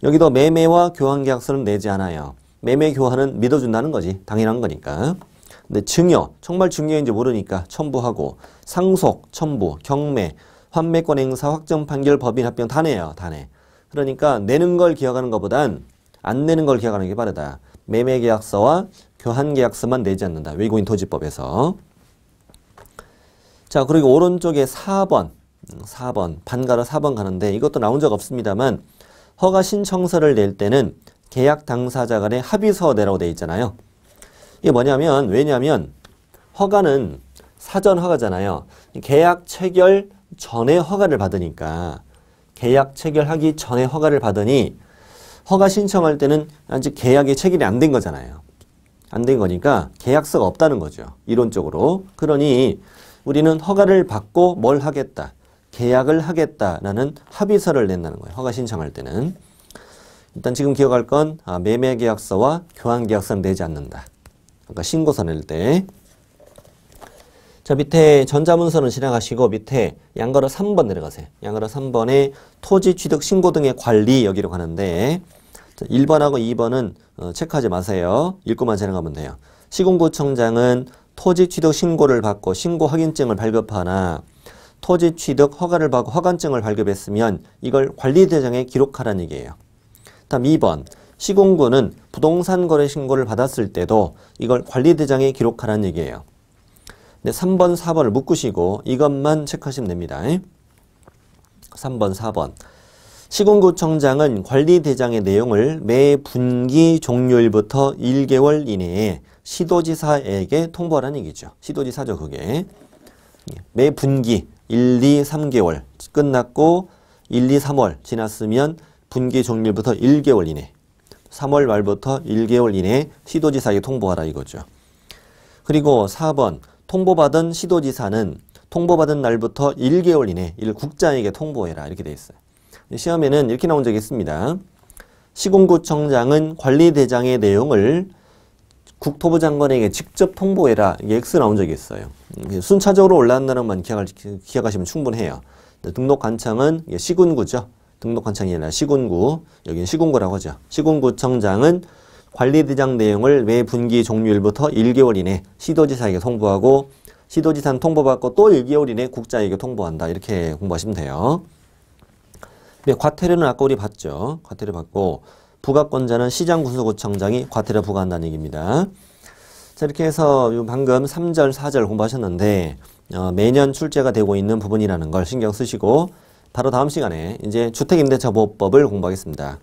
여기도 매매와 교환계약서는 내지 않아요. 매매 교환은 믿어준다는 거지. 당연한 거니까. 근데 증여, 정말 증여인지 모르니까 첨부하고 상속, 첨부, 경매, 환매권 행사, 확정 판결, 법인 합병 다 내요. 다 내. 그러니까 내는 걸 기억하는 것보단 안 내는 걸 기억하는 게 빠르다. 매매계약서와 교환계약서만 내지 않는다. 외국인 토지법에서. 자, 그리고 오른쪽에 4번 반가로 4번 가는데 이것도 나온 적 없습니다만 허가 신청서를 낼 때는 계약 당사자 간의 합의서 내라고 돼 있잖아요. 이게 뭐냐면 왜냐면 허가는 사전 허가잖아요. 계약 체결 전에 허가를 받으니까 계약 체결하기 전에 허가를 받으니 허가 신청할 때는 아직 계약이 체결이 안 된 거잖아요. 안 된 거니까 계약서가 없다는 거죠. 이론적으로. 그러니 우리는 허가를 받고 뭘 하겠다. 계약을 하겠다라는 합의서를 낸다는 거예요. 허가 신청할 때는. 일단 지금 기억할 건 매매계약서와 교환계약서는 내지 않는다. 그러니까 신고서 낼 때. 자, 밑에 전자문서는 지나가시고 밑에 양가로 3번 내려가세요. 양가로 3번에 토지 취득 신고 등의 관리 여기로 가는데 1번하고 2번은 체크하지 마세요. 읽고만 지나가면 돼요. 시군구청장은 토지 취득 신고를 받고 신고 확인증을 발급하나 토지 취득 허가를 받고 허가증을 발급했으면 이걸 관리대장에 기록하라는 얘기예요. 다음 2번 시군구는 부동산 거래 신고를 받았을 때도 이걸 관리대장에 기록하라는 얘기예요. 근데 3번, 4번을 묶으시고 이것만 체크하시면 됩니다. 3번, 4번. 시군구청장은 관리대장의 내용을 매 분기 종료일부터 1개월 이내에 시도지사에게 통보하라는 얘기죠. 시도지사죠, 그게. 매 분기 1, 2, 3개월 끝났고 1, 2, 3월 지났으면 분기 종료일부터 1개월 이내, 3월 말부터 1개월 이내에 시도지사에게 통보하라 이거죠. 그리고 4번, 통보받은 시도지사는 통보받은 날부터 1개월 이내 국장에게 통보해라 이렇게 돼 있어요. 시험에는 이렇게 나온 적이 있습니다. 시군구청장은 관리대장의 내용을 국토부 장관에게 직접 통보해라. 이게 X 나온 적이 있어요. 순차적으로 올라간다는 것만 기억하시면 충분해요. 등록관청은 시군구죠. 등록관청이 아니라 시군구. 여기는 시군구라고 하죠. 시군구청장은 관리대장 내용을 매 분기 종료일부터 1개월 이내 시도지사에게 통보하고 시도지사는 통보받고 또 1개월 이내 국장에게 통보한다. 이렇게 공부하시면 돼요. 네, 과태료는 아까 우리 봤죠. 과태료 받고 부가권자는 시장군수구청장이 과태료 부과한다는 얘기입니다. 자, 이렇게 해서 방금 3절, 4절 공부하셨는데 매년 출제가 되고 있는 부분이라는 걸 신경 쓰시고 바로 다음 시간에 이제 주택임대차보호법을 공부하겠습니다.